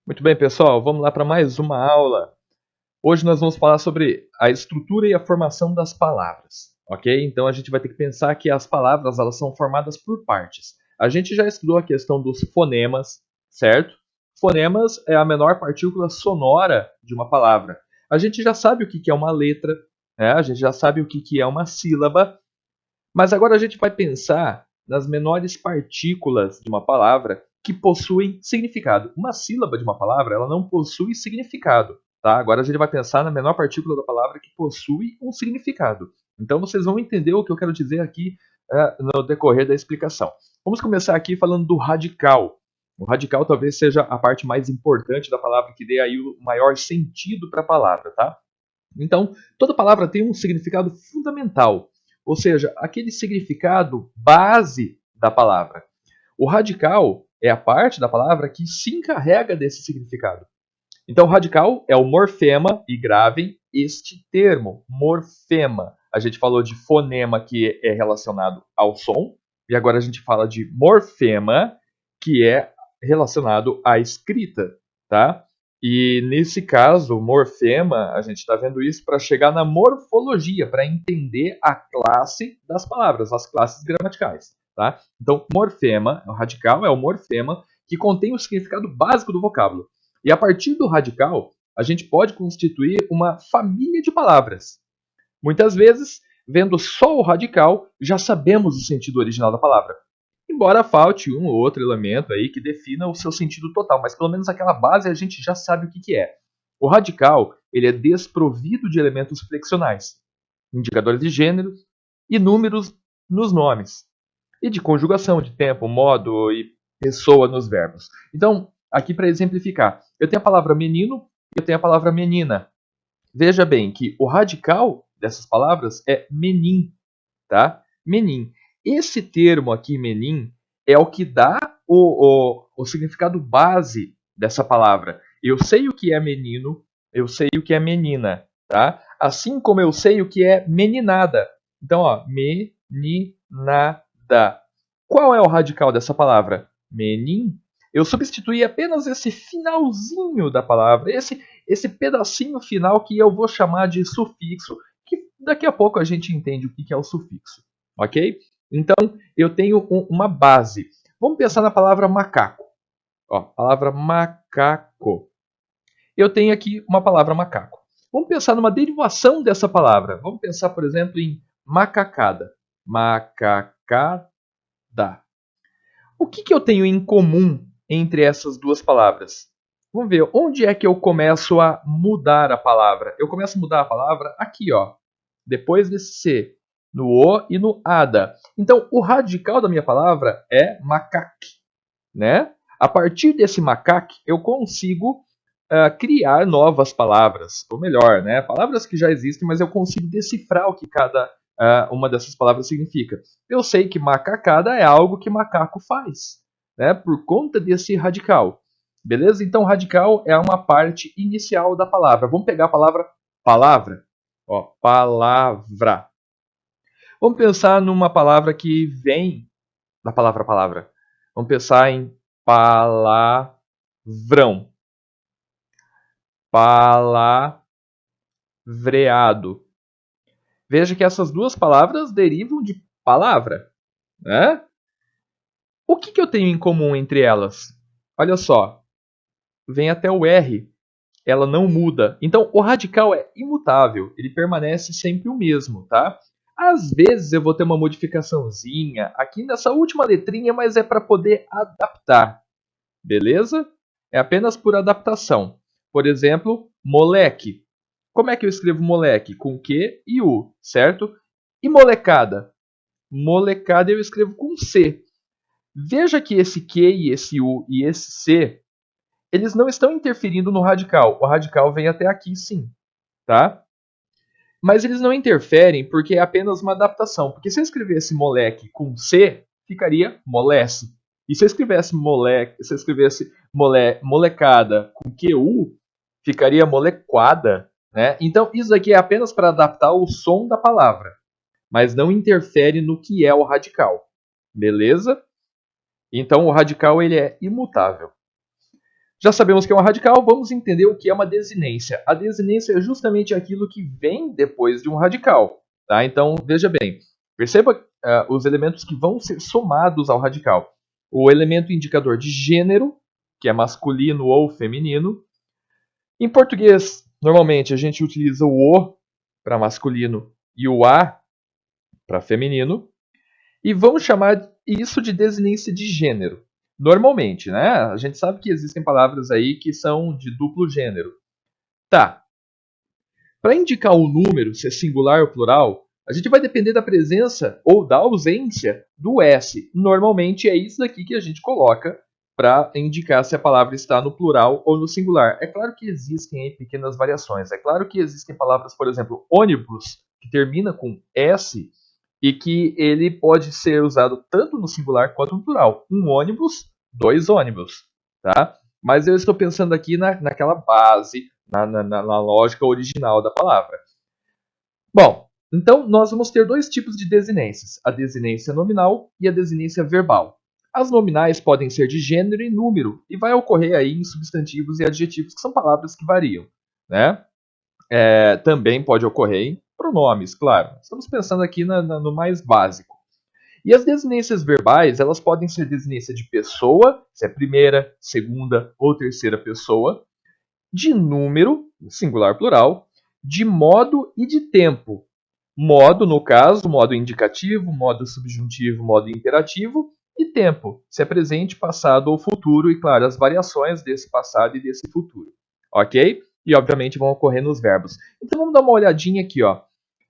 Muito bem, pessoal, vamos lá para mais uma aula. Hoje nós vamos falar sobre a estrutura e a formação das palavras, ok? Então a gente vai ter que pensar que as palavras elas são formadas por partes. A gente já estudou a questão dos fonemas, certo? Fonemas é a menor partícula sonora de uma palavra. A gente já sabe o que é uma letra, né? A gente já sabe o que é uma sílaba, mas agora a gente vai pensar nas menores partículas de uma palavra que possuem significado. Uma sílaba de uma palavra, ela não possui significado, tá? Agora a gente vai pensar na menor partícula da palavra que possui um significado. Então vocês vão entender o que eu quero dizer aqui no decorrer da explicação. Vamos começar aqui falando do radical. O radical talvez seja a parte mais importante da palavra, que dê aí o maior sentido para a palavra, tá? Então, toda palavra tem um significado fundamental, ou seja, aquele significado base da palavra. O radical é a parte da palavra que se encarrega desse significado. Então, o radical é o morfema, e gravem este termo, morfema. A gente falou de fonema, que é relacionado ao som, e agora a gente fala de morfema, que é relacionado à escrita, tá? E nesse caso, morfema, a gente está vendo isso para chegar na morfologia, para entender a classe das palavras, as classes gramaticais, tá? Então, morfema, o radical é o morfema que contém o significado básico do vocábulo. E a partir do radical, a gente pode constituir uma família de palavras. Muitas vezes, vendo só o radical, já sabemos o sentido original da palavra. Embora falte um ou outro elemento aí que defina o seu sentido total, mas pelo menos aquela base a gente já sabe o que é. O radical ele é desprovido de elementos flexionais, indicadores de gênero e números nos nomes, e de conjugação de tempo, modo e pessoa nos verbos. Então, aqui para exemplificar, eu tenho a palavra menino e eu tenho a palavra menina. Veja bem que o radical dessas palavras é menin, tá? Menin. Esse termo aqui, menin, é o que dá o significado base dessa palavra. Eu sei o que é menino, eu sei o que é menina, tá? Assim como eu sei o que é meninada. Então, ó, meninada. Qual é o radical dessa palavra? Menin. Eu substituí apenas esse finalzinho da palavra, esse pedacinho final que eu vou chamar de sufixo, que daqui a pouco a gente entende o que é o sufixo, ok? Então, eu tenho uma base. Vamos pensar na palavra macaco. Ó, palavra macaco. Eu tenho aqui uma palavra macaco. Vamos pensar numa derivação dessa palavra. Vamos pensar, por exemplo, em macacada. Macacada. O que eu tenho em comum entre essas duas palavras? Vamos ver, onde é que eu começo a mudar a palavra? Eu começo a mudar a palavra aqui, ó, depois desse C, no O e no ADA. Então, o radical da minha palavra é macaque, né? A partir desse macaque, eu consigo criar novas palavras, ou melhor, né? Palavras que já existem, mas eu consigo decifrar o que cada uma dessas palavras significa. Eu sei que macacada é algo que macaco faz, né? Por conta desse radical. Beleza? Então, radical é uma parte inicial da palavra. Vamos pegar a palavra palavra. Ó, palavra. Vamos pensar numa palavra que vem da palavra palavra. Vamos pensar em palavrão. Palavreado. Veja que essas duas palavras derivam de palavra, né? O que eu tenho em comum entre elas? Olha só, vem até o R, ela não muda. Então, o radical é imutável, ele permanece sempre o mesmo, tá? Às vezes eu vou ter uma modificaçãozinha aqui nessa última letrinha, mas é para poder adaptar, beleza? É apenas por adaptação. Por exemplo, moleque. Como é que eu escrevo moleque? Com Q e U, certo? E molecada? Molecada eu escrevo com C. Veja que esse Q e esse U e esse C, eles não estão interferindo no radical. O radical vem até aqui sim, tá? Mas eles não interferem porque é apenas uma adaptação. Porque se eu escrevesse moleque com C, ficaria molesse. E se eu escrevesse moleque, se eu escrevesse molecada com QU, ficaria molequada, né? Então isso aqui é apenas para adaptar o som da palavra, mas não interfere no que é o radical. Beleza? Então o radical ele é imutável. Já sabemos que é uma radical, vamos entender o que é uma desinência. A desinência é justamente aquilo que vem depois de um radical. Tá? Então, veja bem, perceba os elementos que vão ser somados ao radical. O elemento indicador de gênero, que é masculino ou feminino. Em português, normalmente a gente utiliza o O para masculino e o A para feminino. E vamos chamar isso de desinência de gênero. Normalmente, né? A gente sabe que existem palavras aí que são de duplo gênero. Tá. Para indicar o número, se é singular ou plural, a gente vai depender da presença ou da ausência do S. Normalmente é isso daqui que a gente coloca para indicar se a palavra está no plural ou no singular. É claro que existem aí pequenas variações. É claro que existem palavras, por exemplo, ônibus, que termina com S, e que ele pode ser usado tanto no singular quanto no plural. Um ônibus, dois ônibus. Tá? Mas eu estou pensando aqui naquela base, na lógica original da palavra. Bom, então nós vamos ter dois tipos de desinências, a desinência nominal e a desinência verbal. As nominais podem ser de gênero e número, e vai ocorrer aí em substantivos e adjetivos, que são palavras que variam. Né? Também pode ocorrer em pronomes, claro. Estamos pensando aqui no mais básico. E as desinências verbais, elas podem ser desinência de pessoa, se é primeira, segunda ou terceira pessoa, de número, singular, plural, de modo e de tempo. Modo, no caso, modo indicativo, modo subjuntivo, modo imperativo, e tempo, se é presente, passado ou futuro, e claro, as variações desse passado e desse futuro. Ok? E obviamente vão ocorrer nos verbos. Então vamos dar uma olhadinha aqui, ó.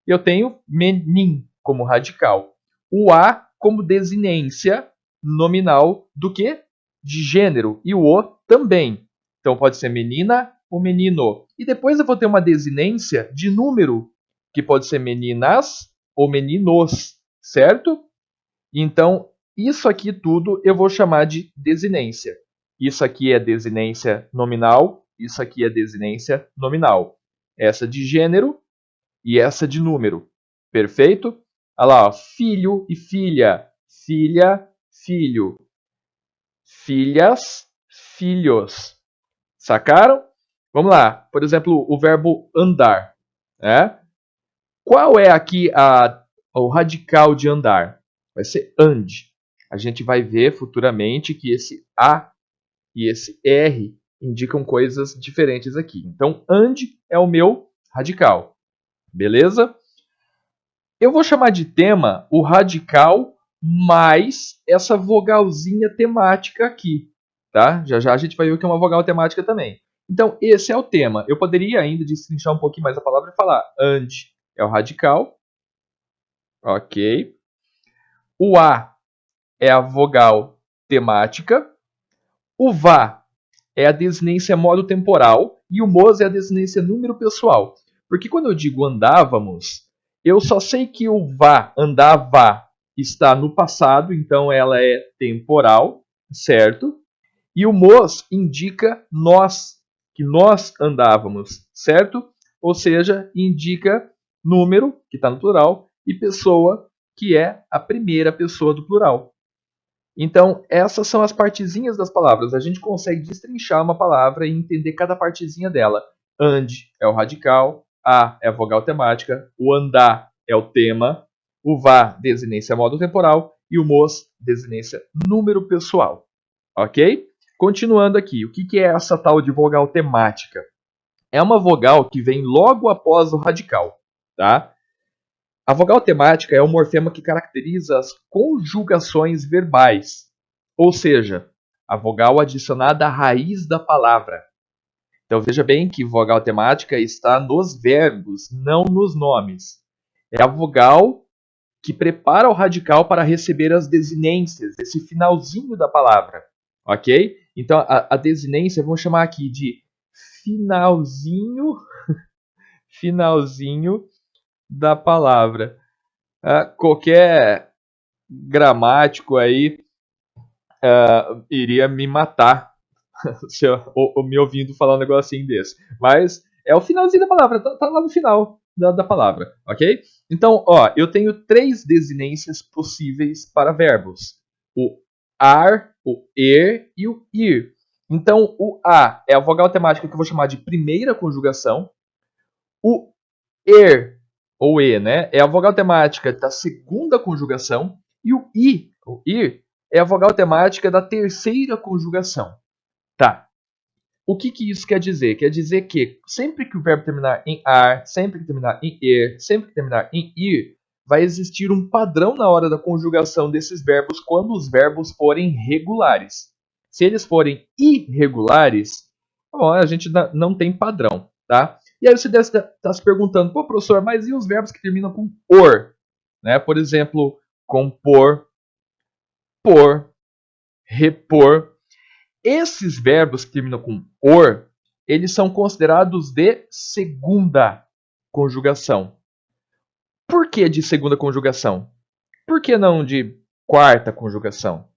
Eu tenho menin como radical. O a como desinência nominal do quê? De gênero. E o o também. Então pode ser menina ou menino. E depois eu vou ter uma desinência de número, que pode ser meninas ou meninos, certo? Então, isso aqui tudo eu vou chamar de desinência. Isso aqui é desinência nominal, isso aqui é desinência nominal. Essa de gênero e essa de número. Perfeito? Olha lá, ó, filho e filha. Filha, filho. Filhas, filhos. Sacaram? Vamos lá. Por exemplo, o verbo andar. Né? Qual é aqui o radical de andar? Vai ser ande. A gente vai ver futuramente que esse A e esse R indicam coisas diferentes aqui. Então, ande é o meu radical. Beleza? Eu vou chamar de tema o radical mais essa vogalzinha temática aqui. Tá? Já já a gente vai ver o que é uma vogal temática também. Então, esse é o tema. Eu poderia ainda destrinchar um pouquinho mais a palavra e falar and é o radical. Ok. O A é a vogal temática. O VA é a desinência modo temporal. E o MOS é a desinência número pessoal. Porque quando eu digo andávamos, eu só sei que o VA, andava, está no passado, então ela é temporal, certo? E o MOS indica nós, que nós andávamos, certo? Ou seja, indica número, que está no plural, e pessoa, que é a primeira pessoa do plural. Então, essas são as partezinhas das palavras. A gente consegue destrinchar uma palavra e entender cada partezinha dela. And é o radical, a é a vogal temática, o andar é o tema, o vá, desinência modo temporal, e o mos, desinência número pessoal. Ok? Continuando aqui, o que é essa tal de vogal temática? É uma vogal que vem logo após o radical. Tá? A vogal temática é o morfema que caracteriza as conjugações verbais, ou seja, a vogal adicionada à raiz da palavra. Então veja bem que vogal temática está nos verbos, não nos nomes. É a vogal que prepara o radical para receber as desinências, esse finalzinho da palavra. Ok? Então a desinência, vamos chamar aqui de finalzinho da palavra. Qualquer gramático aí iria me matar se ou me ouvindo falar um negocinho desse. Mas é o finalzinho da palavra, tá lá no final da palavra, ok? Então, ó, eu tenho 3 desinências possíveis para verbos. O ar, o er e o ir. Então, o A é a vogal temática que eu vou chamar de primeira conjugação. O ER, ou E, né, é a vogal temática da segunda conjugação. E o I, o IR, é a vogal temática da terceira conjugação. Tá. O que isso quer dizer? Quer dizer que sempre que o verbo terminar em AR, sempre que terminar em ER, sempre que terminar em IR, vai existir um padrão na hora da conjugação desses verbos quando os verbos forem regulares. Se eles forem irregulares, bom, a gente não tem padrão, tá? E aí você deve estar se perguntando, pô, professor, mas e os verbos que terminam com or? Né? Por exemplo, compor, por, repor. Esses verbos que terminam com or, eles são considerados de segunda conjugação. Por que de segunda conjugação? Por que não de quarta conjugação?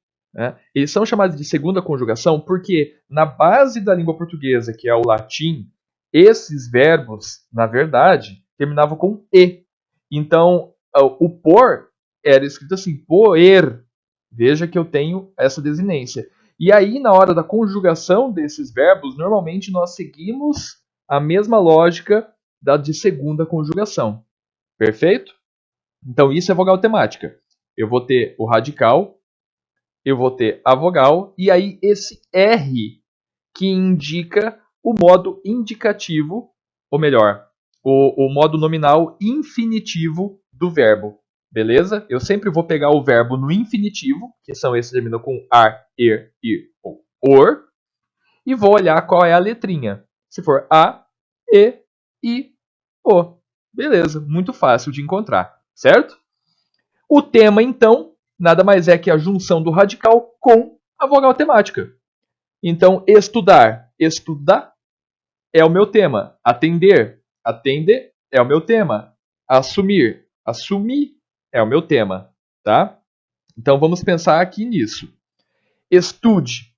Eles são chamados de segunda conjugação porque na base da língua portuguesa, que é o latim, esses verbos, na verdade, terminavam com e. Então, o por era escrito assim, poer. Veja que eu tenho essa desinência. E aí, na hora da conjugação desses verbos, normalmente nós seguimos a mesma lógica da de segunda conjugação. Perfeito? Então, isso é vogal temática. Eu vou ter o radical, eu vou ter a vogal, e aí esse R que indica o modo indicativo, ou melhor, o modo nominal infinitivo do verbo. Beleza? Eu sempre vou pegar o verbo no infinitivo, que são esses que terminam com ar, ir ou or, e vou olhar qual é a letrinha. Se for A, E, I, O. Beleza, muito fácil de encontrar, certo? O tema, então, nada mais é que a junção do radical com a vogal temática. Então, estudar, estudar é o meu tema. Atender, atender é o meu tema. Assumir, assumir é o meu tema, tá? Então, vamos pensar aqui nisso. Estude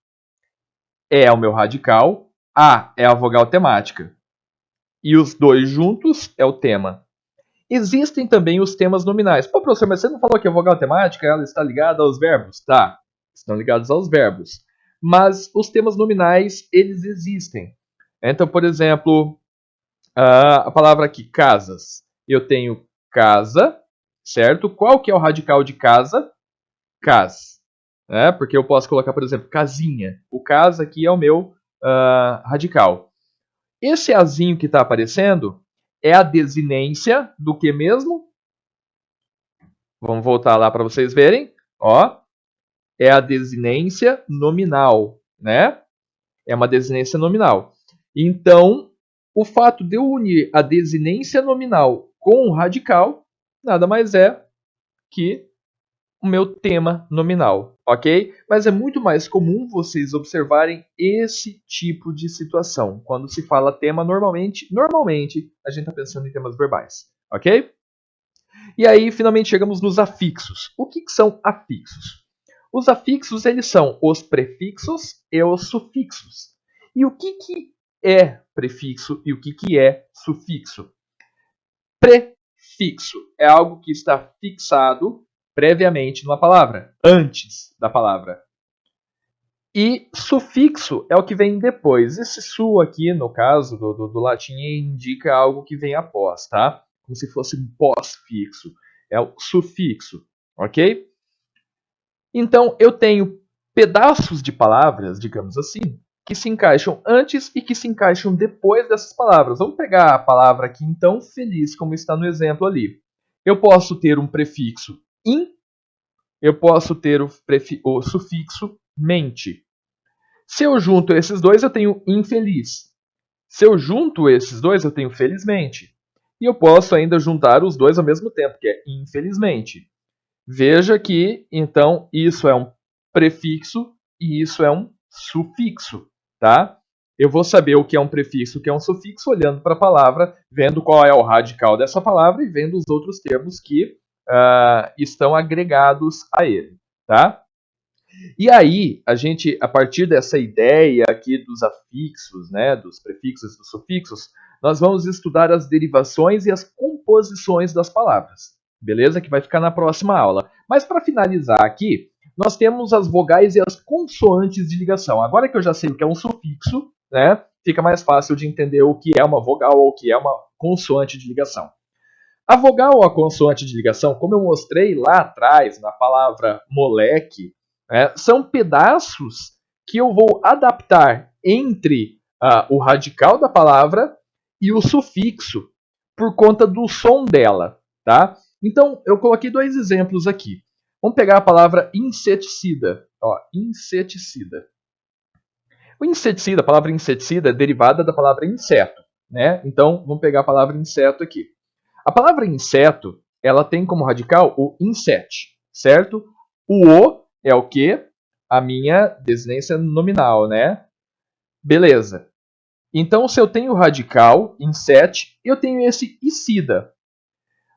é o meu radical, a é a vogal temática. E os dois juntos é o tema. Existem também os temas nominais. Pô, professor, mas você não falou que a vogal temática ela está ligada aos verbos? Tá, estão ligados aos verbos. Mas os temas nominais, eles existem. Então, por exemplo, a palavra aqui, casas. Eu tenho casa, certo? Qual que é o radical de casa? Cas. Porque eu posso colocar, por exemplo, casinha. O casa aqui é o meu radical. Esse azinho que está aparecendo é a desinência do que mesmo? Vamos voltar lá para vocês verem. Ó, é a desinência nominal, né? É uma desinência nominal. Então, o fato de eu unir a desinência nominal com o radical nada mais é que o meu tema nominal, ok? Mas é muito mais comum vocês observarem esse tipo de situação. Quando se fala tema, normalmente a gente está pensando em temas verbais, ok? E aí, finalmente, chegamos nos afixos. O que são afixos? Os afixos, eles são os prefixos e os sufixos. E o que é prefixo e o que é sufixo? Prefixo é algo que está fixado previamente numa palavra, antes da palavra. E sufixo é o que vem depois. Esse su aqui, no caso do latim, indica algo que vem após, tá? Como se fosse um pós-fixo. É o sufixo, ok? Então, eu tenho pedaços de palavras, digamos assim, que se encaixam antes e que se encaixam depois dessas palavras. Vamos pegar a palavra aqui, então, feliz, como está no exemplo ali. Eu posso ter um prefixo in, eu posso ter o sufixo mente. Se eu junto esses dois, eu tenho infeliz. Se eu junto esses dois, eu tenho felizmente. E eu posso ainda juntar os dois ao mesmo tempo, que é infelizmente. Veja que, então, isso é um prefixo e isso é um sufixo, tá? Eu vou saber o que é um prefixo e o que é um sufixo olhando para a palavra, vendo qual é o radical dessa palavra e vendo os outros termos que estão agregados a ele, tá? E aí, a gente, a partir dessa ideia aqui dos afixos, né, dos prefixos e dos sufixos, nós vamos estudar as derivações e as composições das palavras. Beleza? Que vai ficar na próxima aula. Mas para finalizar aqui, nós temos as vogais e as consoantes de ligação. Agora que eu já sei o que é um sufixo, né, fica mais fácil de entender o que é uma vogal ou o que é uma consoante de ligação. A vogal ou a consoante de ligação, como eu mostrei lá atrás na palavra moleque, né, são pedaços que eu vou adaptar entre o radical da palavra e o sufixo por conta do som dela, tá? Então, eu coloquei dois exemplos aqui. Vamos pegar a palavra inseticida. Ó, inseticida. O inseticida, a palavra inseticida é derivada da palavra inseto, né? Então, vamos pegar a palavra inseto aqui. A palavra inseto, ela tem como radical o inset, certo? O é o quê? A minha desinência nominal, né? Beleza. Então, se eu tenho o radical, inset, eu tenho esse icida.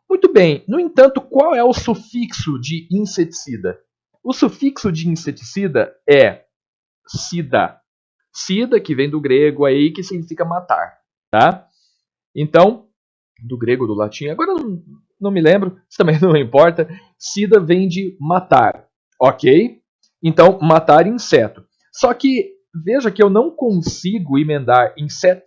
Muito bem. No entanto, qual é o sufixo de inseticida? O sufixo de inseticida é sida. Sida, que vem do grego aí, que significa matar, tá? Então, do grego, do latim, agora não me lembro, isso também não importa. Sida vem de matar, ok? Então, matar inseto. Só que, veja que eu não consigo emendar inset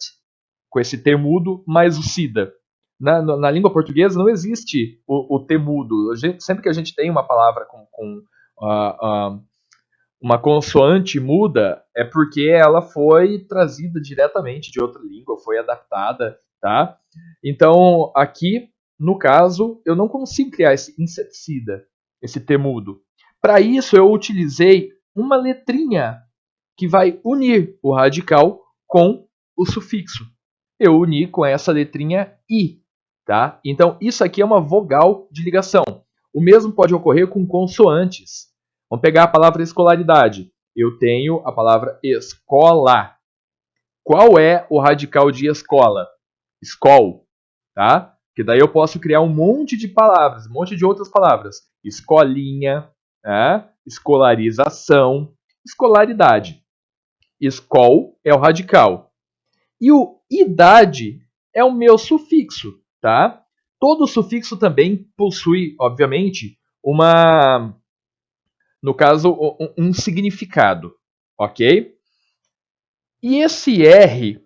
com esse temudo mais o sida. Na língua portuguesa não existe o temudo. Sempre que a gente tem uma palavra com uma consoante muda, é porque ela foi trazida diretamente de outra língua, foi adaptada, tá? Então, aqui, no caso, eu não consigo criar esse inseticida, esse temudo. Para isso, eu utilizei uma letrinha que vai unir o radical com o sufixo. Eu uni com essa letrinha I, tá? Então, isso aqui é uma vogal de ligação. O mesmo pode ocorrer com consoantes. Vamos pegar a palavra escolaridade. Eu tenho a palavra escola. Qual é o radical de escola? Escol, tá? Que daí eu posso criar um monte de palavras, um monte de outras palavras. Escolinha, né? Escolarização, escolaridade. Escol é o radical. E o idade é o meu sufixo, tá? Todo sufixo também possui, obviamente, no caso, um significado, ok? E esse R,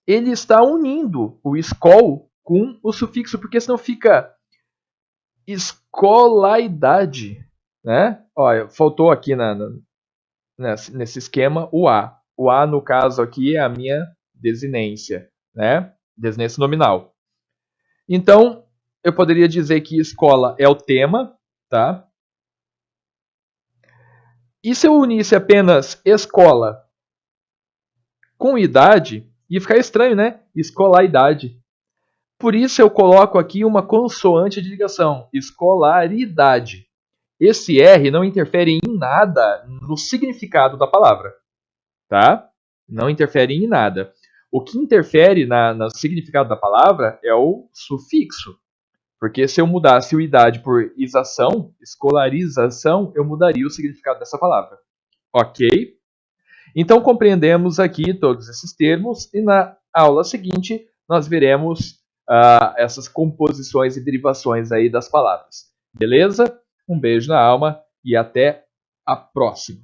ele está unindo o escol com o sufixo, porque senão fica escolaridade, né? Olha, faltou aqui nesse esquema o A. O A, no caso aqui, é a minha desinência, né? Desinência nominal. Então, eu poderia dizer que escola é o tema, tá? E se eu unisse apenas escola com idade, ia ficar estranho, né? Escolaridade. Por isso eu coloco aqui uma consoante de ligação, escolaridade. Esse R não interfere em nada no significado da palavra, tá? Não interfere em nada. O que interfere no significado da palavra é o sufixo. Porque se eu mudasse o idade por isação, escolarização, eu mudaria o significado dessa palavra. Ok? Então compreendemos aqui todos esses termos e na aula seguinte nós veremos essas composições e derivações aí das palavras. Beleza? Um beijo na alma e até a próxima.